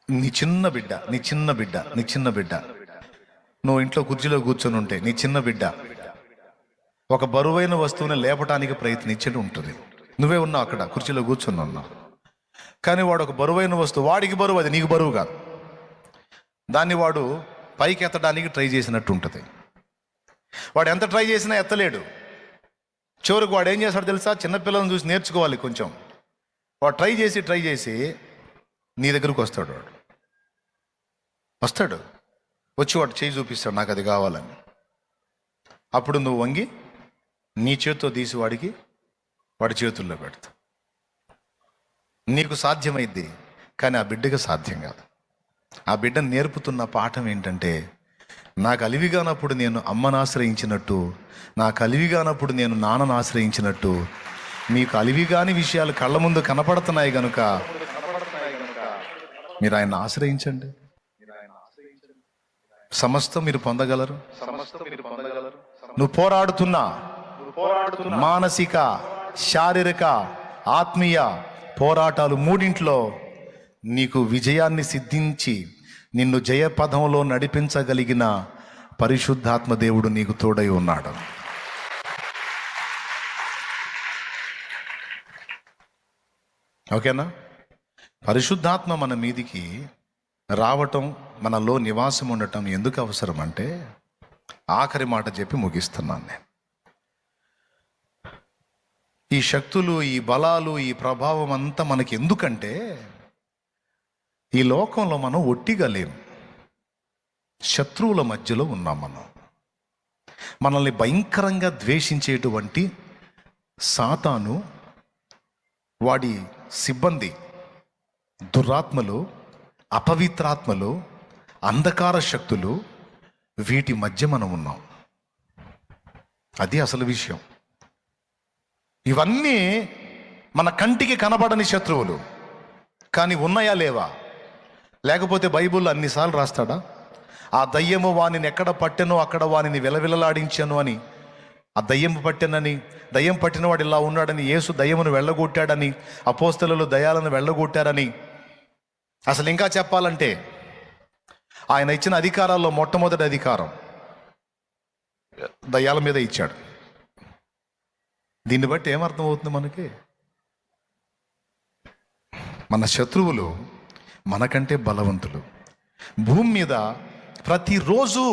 నీ చిన్న బిడ్డ నీ చిన్న బిడ్డ నీ చిన్న బిడ్డ నువ్వు ఇంట్లో కుర్చీలో కూర్చొని ఉంటే నీ చిన్న బిడ్డ ఒక బరువైన వస్తువుని లేపటానికి ప్రయత్నించడం ఉంటుంది. నువ్వే ఉన్నావు అక్కడ కుర్చీలో కూర్చొని ఉన్నావు, కానీ వాడు ఒక బరువైన వస్తువు, వాడికి బరువు, అది నీకు బరువు కాదు. దాన్ని వాడు పైకి ఎత్తడానికి ట్రై చేసినట్టు ఉంటుంది. వాడు ఎంత ట్రై చేసినా ఎత్తలేడు. చివరికి వాడు ఏం చేస్తాడు తెలుసా? చిన్నపిల్లలను చూసి నేర్చుకోవాలి కొంచెం. వాడు ట్రై చేసి నీ దగ్గరకు వస్తాడు. వచ్చి వాడు చేయి చూపిస్తాడు, నాకు అది కావాలని. అప్పుడు నువ్వు వంగి నీ చేతితో తీసి వాడి చేతుల్లో పెడతావు. నీకు సాధ్యమైద్ది, కానీ ఆ బిడ్డకు సాధ్యం కాదు. ఆ బిడ్డ నేర్పుతున్న పాఠం ఏంటంటే, నాకు అలివిగానప్పుడు నేను అమ్మను ఆశ్రయించినట్టు, నాకు అలివిగానప్పుడు నేను నాన్నను ఆశ్రయించినట్టు, మీకు అలివిగాని విషయాలు కళ్ళ ముందు కనపడుతున్నాయి కనుక మీరు ఆయన ఆశ్రయించండి. సమస్తం మీరు పొందగలరు. నువ్వు పోరాడుతున్నా మానసిక, శారీరక, ఆత్మీయ పోరాటాలు మూడింట్లో నీకు విజయాన్ని సిద్ధించి నిన్ను జయపథంలో నడిపించగలిగిన పరిశుద్ధాత్మ దేవుడు నీకు తోడై ఉన్నాడు. ఓకేనా? పరిశుద్ధాత్మ మన మీదికి రావటం, మనలో నివాసం ఉండటం ఎందుకు అవసరం అంటే, ఆఖరి మాట చెప్పి ముగిస్తున్నాను నేను. ఈ శక్తులు, ఈ బలాలు, ఈ ప్రభావం అంతా మనకి ఎందుకంటే, ఈ లోకంలో మనం ఒట్టిగా లేం. శత్రువుల మధ్యలో ఉన్నాం మనం. మనల్ని భయంకరంగా ద్వేషించేటువంటి సాతాను, వాడి సిబ్బంది, దురాత్మలు, అపవిత్రాత్మలు, అంధకార శక్తులు, వీటి మధ్య మనం ఉన్నాం. అది అసలు విషయం. ఇవన్నీ మన కంటికి కనబడని శత్రువులు, కానీ ఉన్నాయా లేవా? లేకపోతే బైబిల్లో అన్నిసార్లు రాస్తాడా, ఆ దయ్యము వానిని ఎక్కడ పట్టెనో అక్కడ వానిని విలవిలలాడించాను అని, ఆ దయ్యం పట్టెనని, దయ్యం పట్టిన వాడు ఇలా ఉన్నాడని, యేసు దయ్యమును వెళ్ళగొట్టాడని, అపోస్తలులు దయ్యాలను వెళ్ళగొట్టారని. అసలు ఇంకా చెప్పాలంటే ఆయన ఇచ్చిన అధికారాల్లో మొట్టమొదటి అధికారం దయ్యాల మీద ఇచ్చాడు. దీన్ని బట్టి ఏమర్థం అవుతుంది మనకి? మన శత్రువులు మనకంటే బలవంతులు. భూమి మీద ప్రతిరోజు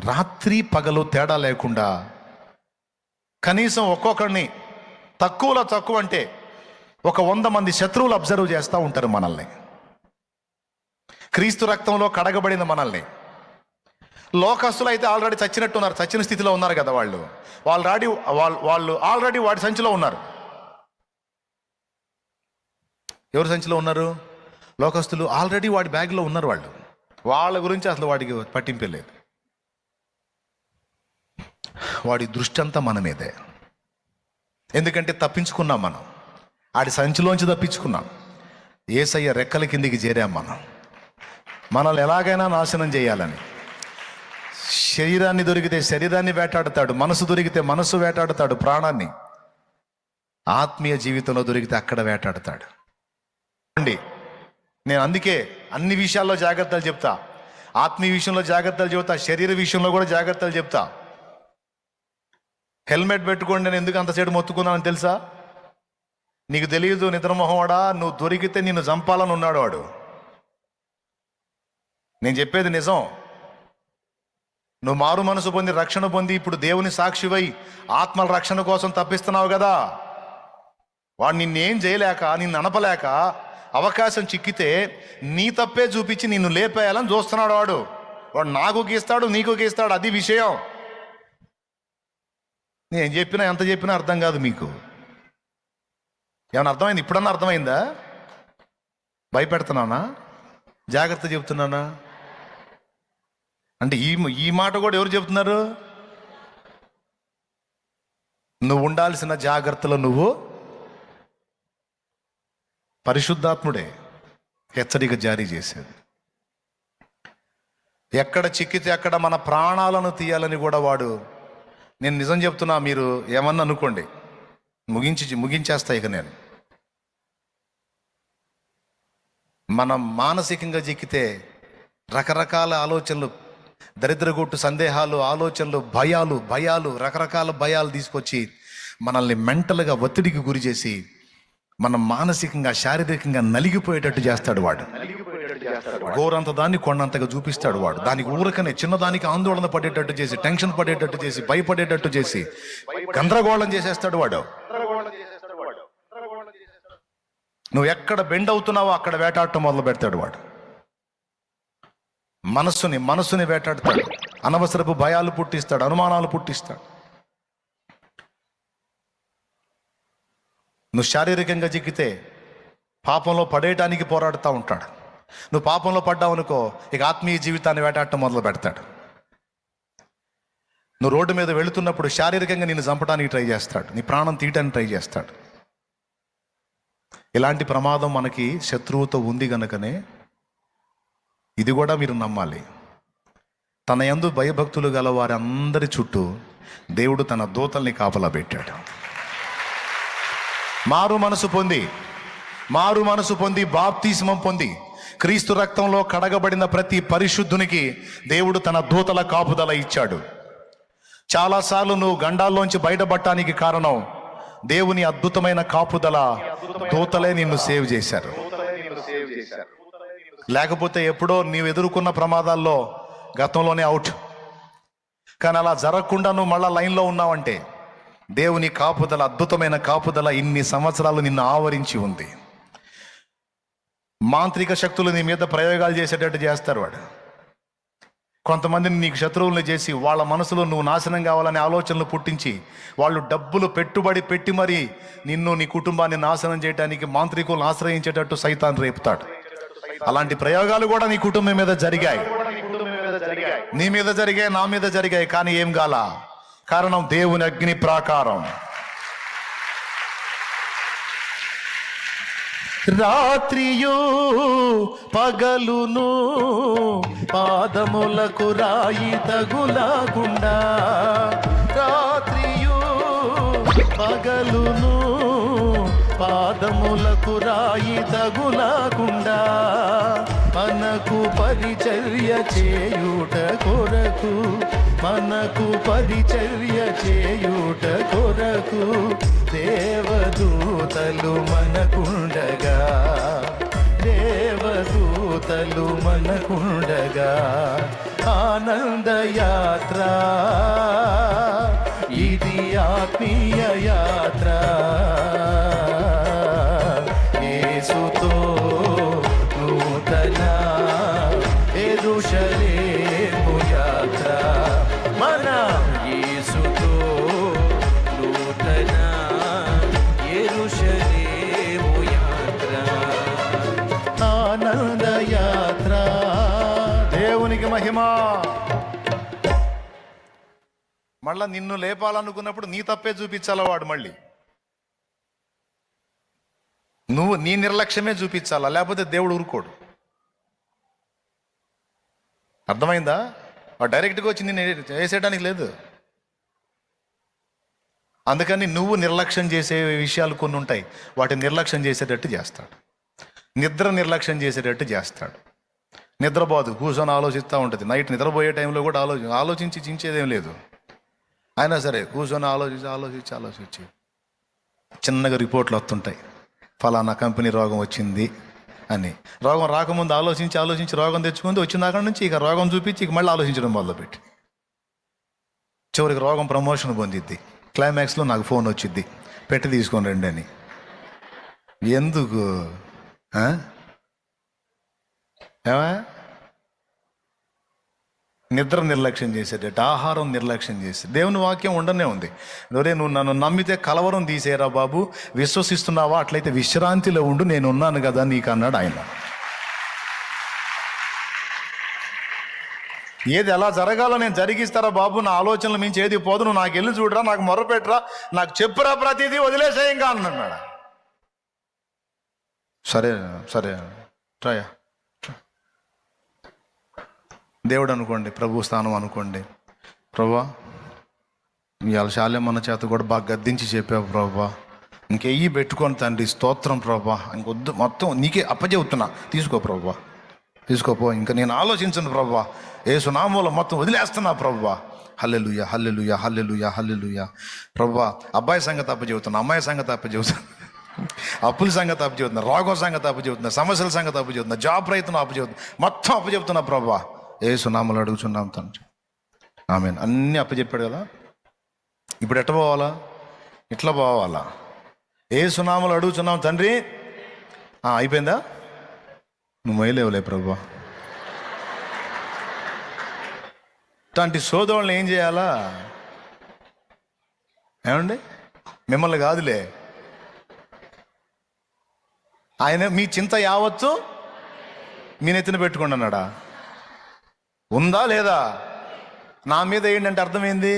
రాత్రి పగలు తేడా లేకుండా కనీసం ఒక్కొక్కడిని తక్కువ అంటే ఒక 100 మంది శత్రువులు అబ్జర్వ్ చేస్తూ ఉంటారు మనల్ని. క్రీస్తు రక్తంలో కడగబడిన మనల్ని. లోకస్తులు అయితే ఆల్రెడీ చచ్చినట్టున్నారు, చచ్చిన స్థితిలో ఉన్నారు కదా. వాళ్ళు ఆల్రెడీ వాడి సంచిలో ఉన్నారు. ఎవరి సంచిలో ఉన్నారు? లోకస్తులు ఆల్రెడీ వాడి బ్యాగ్లో ఉన్నారు. వాళ్ళ గురించి అసలు వాడికి పట్టింపే లేదు. వాడి దృష్టి అంతా మన మీదే. ఎందుకంటే తప్పించుకున్నాం మనం, ఆడి సంచిలోంచి తప్పించుకున్నాం. యేసయ్య రెక్కల కిందికి చేరాం మనం. మనల్ని ఎలాగైనా నాశనం చేయాలని. శరీరాన్ని దొరికితే శరీరాన్ని వేటాడతాడు, మనసు దొరికితే మనసు వేటాడతాడు, ప్రాణాన్ని. ఆత్మీయ జీవితంలో దొరికితే అక్కడ వేటాడతాడు అండి. నేను అందుకే అన్ని విషయాల్లో జాగ్రత్తలు చెప్తా. ఆత్మీయ విషయంలో జాగ్రత్తలు చెబుతా, శరీర విషయంలో కూడా జాగ్రత్తలు చెప్తా. హెల్మెట్ పెట్టుకోండి నేను ఎందుకు అంతసేపు మొత్తుకున్నానని తెలుసా? నీకు తెలియదు నిద్రమోహవాడా, నువ్వు దొరికితే నిన్ను చంపాలని ఉన్నాడు వాడు. నేను చెప్పేది నిజం. నువ్వు మారు మనసు పొంది రక్షణ పొంది ఇప్పుడు దేవుని సాక్షివై ఆత్మల రక్షణ కోసం తప్పిస్తున్నావు కదా. వాడు నిన్నేం చేయలేక, నిన్ను అనపలేక, అవకాశం చిక్కితే నీ తప్పే చూపించి నిన్ను లేపేయాలని చూస్తున్నాడు వాడు నాకు గీస్తాడు, నీకు గీస్తాడు. అది విషయం. నేను చెప్పినా ఎంత చెప్పినా అర్థం కాదు మీకు. ఏమన్నా అర్థమైంది? ఇప్పుడన్నా అర్థమైందా? భయపెడుతున్నానా? జాగ్రత్త చెప్తున్నానా? అంటే ఈ మాట కూడా ఎవరు చెప్తున్నారు? నువ్వు ఉండాల్సిన జాగ్రత్తలో నువ్వు పరిశుద్ధాత్ముడే హెచ్చరిక జారీ చేసేది. ఎక్కడ చిక్కితే అక్కడ మన ప్రాణాలను తీయాలని కూడా వాడు. నేను నిజం చెప్తున్నా, మీరు ఏమన్నా అనుకోండి, ముగించేస్తా ఇక నేను. మనం మానసికంగా చిక్కితే రకరకాల ఆలోచనలు, దరిద్రగొట్టు సందేహాలు, ఆలోచనలు, భయాలు రకరకాల భయాలు తీసుకొచ్చి మనల్ని మెంటల్గా ఒత్తిడికి గురి చేసి మనం మానసికంగా శారీరకంగా నలిగిపోయేటట్టు చేస్తాడు వాడు. గోరంత దాన్ని కొండంతగా చూపిస్తాడు వాడు. దానికి ఊరకనే చిన్నదానికి ఆందోళన పడేటట్టు చేసి, టెన్షన్ పడేటట్టు చేసి, భయపడేటట్టు చేసి గందరగోళం చేసేస్తాడు వాడు. నువ్వు ఎక్కడ బెండ్ అవుతున్నావో అక్కడ వేటాడటం మొదలు పెడతాడు వాడు. మనస్సుని వేటాడతాడు. అనవసరపు భయాలు పుట్టిస్తాడు, అనుమానాలు పుట్టిస్తాడు. నువ్వు శారీరకంగా చిక్కితే పాపంలో పడేయటానికి పోరాడుతూ ఉంటాడు. నువ్వు పాపంలో పడ్డావు అనుకో, ఇక ఆత్మీయ జీవితాన్ని వేటాడటం మొదలు పెడతాడు. నువ్వు రోడ్డు మీద వెళుతున్నప్పుడు శారీరకంగా నిన్ను చంపడానికి ట్రై చేస్తాడు, నీ ప్రాణం తీయటానికి ట్రై చేస్తాడు. ఇలాంటి ప్రమాదం మనకి శత్రువుతో ఉంది గనుకనే ఇది కూడా మీరు నమ్మాలి. తన యందు భయభక్తులు గల వారి అందరి చుట్టూ దేవుడు తన దూతల్ని కాపలా పెట్టాడు. మారు మనసు పొంది బాప్తిస్మం పొంది క్రీస్తు రక్తంలో కడగబడిన ప్రతి పరిశుద్ధునికి దేవుడు తన దూతల కాపుదల ఇచ్చాడు. చాలాసార్లు నువ్వు గండాల్లోంచి బయటపడటానికి కారణం దేవుని అద్భుతమైన కాపుదల. దూతలే నిన్ను సేవ్ చేశారు. లేకపోతే ఎప్పుడో నీవు ఎదుర్కొన్న ప్రమాదాల్లో గతంలోనే అవుట్. కానీ అలా జరగకుండా నువ్వు మళ్ళా లైన్లో ఉన్నావంటే దేవుని కాపుదల, అద్భుతమైన కాపుదల ఇన్ని సంవత్సరాలు నిన్ను ఆవరించి ఉంది. మాంత్రిక శక్తులు నీ మీద ప్రయోగాలు చేసేటట్టు చేస్తారు వాడు. కొంతమందిని నీకు శత్రువులను చేసి వాళ్ళ మనసులో నువ్వు నాశనం కావాలనే ఆలోచనలు పుట్టించి వాళ్ళు డబ్బులు పెట్టుబడి పెట్టి మరీ నిన్ను, నీ కుటుంబాన్ని నాశనం చేయడానికి మాంత్రికులను ఆశ్రయించేటట్టు సైతాన్ రేపుతాడు. అలాంటి ప్రయోగాలు కూడా నీ కుటుంబం మీద జరిగాయి, నీ మీద జరిగాయి, నా మీద జరిగాయి. కానీ ఏం గాల? కారణం దేవుని అగ్ని ప్రాకారం. రాత్రియు పగలును పాదములకు రాయి తగులకుండా, రాత్రియు పగలును పాదములకు రాయి తగులకుండా మనకు పరిచర్య చేయుట కొరకు, మనకు పరిచర్య చేయుట కొరకు దేవదూతలు మనకుండగా, దేవదూతలు మనకుండగా. ఆనందయాత్ర ఇది, ఆత్మీయ యాత్ర. యేసుతో నూతన యెరూషలేము యాత్ర. మన యేసుతో నూతన యెరూషలేము యాత్ర, ఆనంద యాత్ర. దేవునికి మహిమ. మళ్ళా నిన్ను లేపాలనుకున్నప్పుడు నీ తప్పే చూపించాలా వాడు. మళ్ళీ నువ్వు నీ నిర్లక్ష్యమే చూపించాలా, లేకపోతే దేవుడు ఊరుకోడు. అర్థమైందా? వాడు డైరెక్ట్గా వచ్చి నిన్ను వేసేయడానికి లేదు. అందుకని నువ్వు నిర్లక్ష్యం చేసే విషయాలు కొన్ని ఉంటాయి, వాటిని నిర్లక్ష్యం చేసేటట్టు చేస్తాడు. నిద్ర నిర్లక్ష్యం చేసేటట్టు చేస్తాడు. నిద్రపోదు, కూర్చొని ఆలోచిస్తూ ఉంటుంది. నైట్ నిద్రపోయే టైంలో కూడా ఆలోచించి చించేదేం లేదు. అయినా సరే కూర్చొని ఆలోచించి చిన్నగా రిపోర్ట్లు వస్తుంటాయి, ఫలానా కంపెనీ రోగం వచ్చింది అని. రోగం రాకముందు ఆలోచించి రోగం తెచ్చుకుంది, వచ్చిన అక్కడి నుంచి ఇక రోగం చూపించి ఇక మళ్ళీ ఆలోచించడం మొదలుపెట్టి చివరికి రోగం ప్రమోషన్ పొందిద్ది. క్లైమాక్స్లో నాకు ఫోన్ వచ్చిద్ది, పెట్టి తీసుకొని రండి అని. ఎందుకు? ఏమా? నిద్ర నిర్లక్ష్యం చేసేటట్టు, ఆహారం నిర్లక్ష్యం చేసి. దేవుని వాక్యం ఉండనే ఉంది. ఒరే, నువ్వు నన్ను నమ్మితే కలవరం తీసేరా బాబు, విశ్వసిస్తున్నావా? అట్లయితే విశ్రాంతిలో ఉండు, నేను ఉన్నాను కదా నీకు అన్నాడు ఆయన. ఏది ఎలా జరగాలో నేను జరిగిస్తారా బాబు, నా ఆలోచనలు మించి ఏది పోదు, నువ్వు నాకు వెళ్ళి చూడరా, నాకు మొర్రపెట్టరా, నాకు చెప్పురా, ప్రతిదీ వదిలేసేయంగా అన్నాడు. సరే సరే ట్రయా దేవుడు అనుకోండి, ప్రభు స్థానం అనుకోండి. ప్రభా, ఇవాళ శాల్యమన్న చేత కూడా బాగా గద్దించి చెప్పావు ప్రభా, ఇంకెయ్యి పెట్టుకొని తండ్రి స్తోత్రం ప్రభా, ఇంకొద్దు, మొత్తం నీకే అప్పచెబుతున్నా, తీసుకో ప్రభా, తీసుకోపో. ఇంకా నేను ఆలోచించను ప్రభా, యేసు నామములో మొత్తం వదిలేస్తున్నా ప్రభా. హల్లెలూయా, హల్లెలూయా, హల్లెలూయా, హల్లెలూయా. ప్రభా, అబ్బాయి సంగతి అప్పచెబుతున్నా, అమ్మాయి సంగతి అప్పచెబుతున్నా, అప్పుల సంగతి అప్పచెబుతున్నా, రోగం సంగతి అప్పచెబుతున్నా, సమస్యల సంగతి అప్పచెబుతున్నా, జాబ్ ప్రయత్నం అప్పచెబుతున్నా, మొత్తం అప్పచెబుతున్నా ప్రభా. యేసు నామములో అడుగుచున్నాం తండ్రి, ఆమేన్. అన్నీ అప్పచెప్పాడు కదా, ఇప్పుడు ఎట్ట పోవాలా? ఇట్లా పోవాలా? యేసు నామములో అడుగుచున్నాం తండ్రి. అయిపోయిందా? నువ్వు మొయ్యలేవులే ప్రభా. ఇట్లాంటి సోదరులను ఏం చేయాలా? ఏమండి, మిమ్మల్ని కాదులే, ఆయన మీ చింత యావత్తు మీ నెత్తిన పెట్టుకోండి అన్నాడా? ఉందా లేదా? నా మీద ఏంటంటే అర్థమైంది,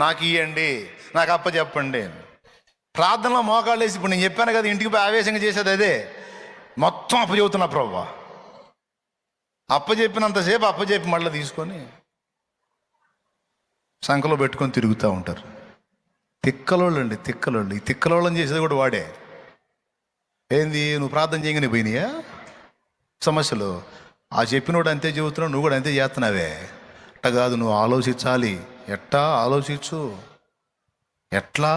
నాకు ఇవ్వండి, నాకు అప్పచెప్పండి. ప్రార్థనలో మోకాళ్ళు వేసి, ఇప్పుడు నేను చెప్పాను కదా, ఇంటికి పోయి ఆవేశంగా చేసేది అదే, మొత్తం అప్పచెబుతున్నా ప్రభా. అప్పచెప్పినంతసేపు అప్పచెప్పి మళ్ళీ తీసుకొని సంకలో పెట్టుకొని తిరుగుతూ ఉంటారు. తిక్కలోళ్ళు అండి, తిక్కలోళ్ళు. ఈ తిక్కలోళ్ళని చేసేది కూడా వాడే. ఏంది, నువ్వు ప్రార్థన చేయగానే పోయినాయా సమస్యలు? ఆ చెప్పినోడు అంతే చెబుతున్నావు, నువ్వు కూడా అంతే చేస్తున్నావే. అట్ట కాదు, నువ్వు ఆలోచించాలి. ఎట్టా ఆలోచించు, ఎట్లా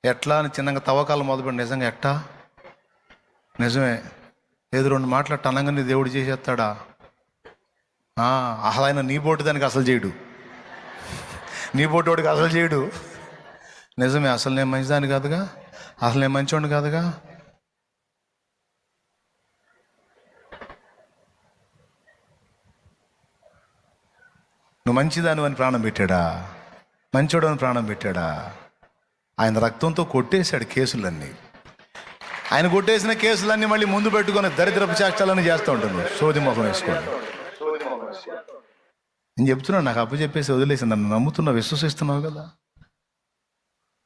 ఎట్లా అని చిన్నగా తవ్వకాలు మొదలుపెట్టి, నిజంగా ఎట్టా? నిజమే, ఏదో రెండు మాట్లాడట అనగానే దేవుడు చేసేస్తాడా? అసలు ఆయన నీ బోటు దానికి అసలు చేయడు, నీ బోటోడికి అసలు చేయడు. నిజమే, అసలు నేను మంచిదాన్ని కాదుగా, అసలు నేను మంచోడిని కాదుగా. నువ్వు మంచిదాని అని ప్రాణం పెట్టాడా? మంచోడు అని ప్రాణం పెట్టాడా? ఆయన రక్తంతో కొట్టేశాడు కేసులన్నీ. ఆయన కొట్టేసిన కేసులన్నీ మళ్ళీ ముందు పెట్టుకొని దరిద్రపు చేష్టాలన్నీ చేస్తూ ఉంటాను, సోది ముఖం వేసుకోండి. నేను చెప్తున్నాను, నాకు అప్పచెప్పేసి వదిలేసి నన్ను నమ్ముతున్నా, విశ్వసిస్తున్నావు కదా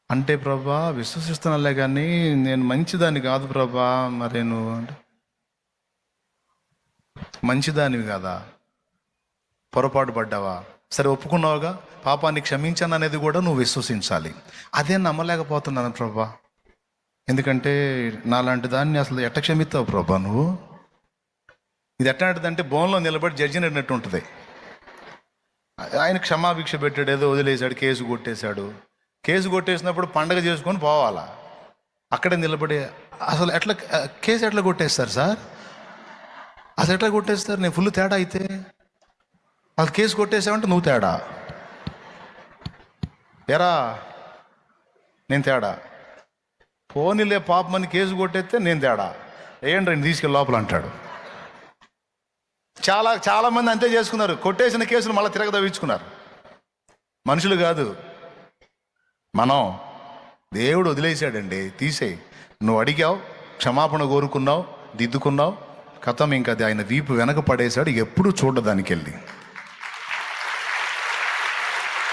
అంటే, ప్రభా విశ్వసిస్తున్నాలే కానీ నేను మంచిదాన్ని కాదు ప్రభా. మరి నువ్వు అంటే మంచిదానివి కదా, పొరపాటు పడ్డావా, సరే ఒప్పుకున్నావుగా, పాపాన్ని క్షమించాను అనేది కూడా నువ్వు విశ్వసించాలి. అదే నమ్మలేకపోతున్నాను ప్రభా. ఎందుకంటే నాలాంటి దాన్ని అసలు ఎట్ట క్షమిస్తావు ప్రభా నువ్వు? ఇది ఎట్లాంటిదంటే బోన్లో నిలబడి జడ్జిని అడినట్టు ఉంటుంది. ఆయన క్షమాభిక్ష పెట్టాడు, ఏదో వదిలేశాడు, కేసు కొట్టేశాడు. కేసు కొట్టేసినప్పుడు పండగ చేసుకొని పోవాలా, అక్కడే నిలబడి అసలు ఎట్లా కేసు ఎట్లా కొట్టేస్తారు సార్? అసలు ఎట్లా కొట్టేస్తారు? నేను ఫుల్ తేడా అయితే, అసలు కేసు కొట్టేసావంటే నువ్వు తేడా, ఎరా నేను తేడా, పోనీలే పాపమని కేసు కొట్టేస్తే నేను తేడా, ఏంటి నేను తీసుకెళ్ళి లోపల అంటాడు. చాలామంది అంతే చేసుకున్నారు, కొట్టేసిన కేసులు మళ్ళీ తిరగదవ్వించుకున్నారు. మనుషులు కాదు మనం, దేవుడు వదిలేశాడండి, తీసేయి. నువ్వు అడిగావు, క్షమాపణ కోరుకున్నావు, దిద్దుకున్నావు, కథం. ఇంకా అది ఆయన వీపు వెనక పడేశాడు, ఎప్పుడు చూడదానికి వెళ్ళి.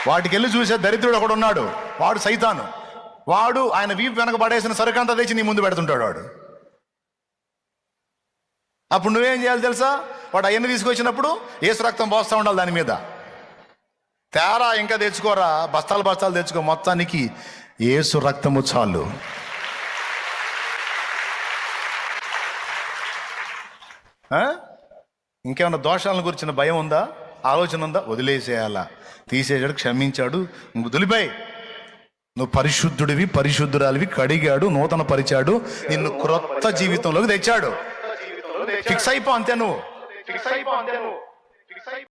వాటికి వెళ్ళి చూసే దరిద్రుడు ఒకడు ఉన్నాడు, వాడు సైతాను. వాడు ఆయన వీపు వెనక పడేసిన సరుకంతా తెచ్చి నీ ముందు పెడుతుంటాడు వాడు. అప్పుడు నువ్వేం చేయాలి తెలుసా? వాడు అవన్నీ తీసుకొచ్చినప్పుడు యేసు రక్తం పోస్తూ ఉండాలి దాని మీద. తేరా ఇంకా తెచ్చుకోరా, బస్తాలు బస్తాలు తెచ్చుకో, మొత్తానికి యేసు రక్తము చాలు. ఇంకేమన్నా దోషాలను గురించిన భయం ఉందా, ఆలోచన ఉందా? వదిలేసేయాలా, తీసేసాడు, క్షమించాడు, వదిలిపోయి. నువ్వు పరిశుద్ధుడివి, పరిశుద్ధురాలివి, కడిగాడు, నూతన పరిచాడు, నిన్ను క్రొత్త జీవితంలోకి తెచ్చాడు. ఫిక్స్ అయిపో అంతే నువ్వు.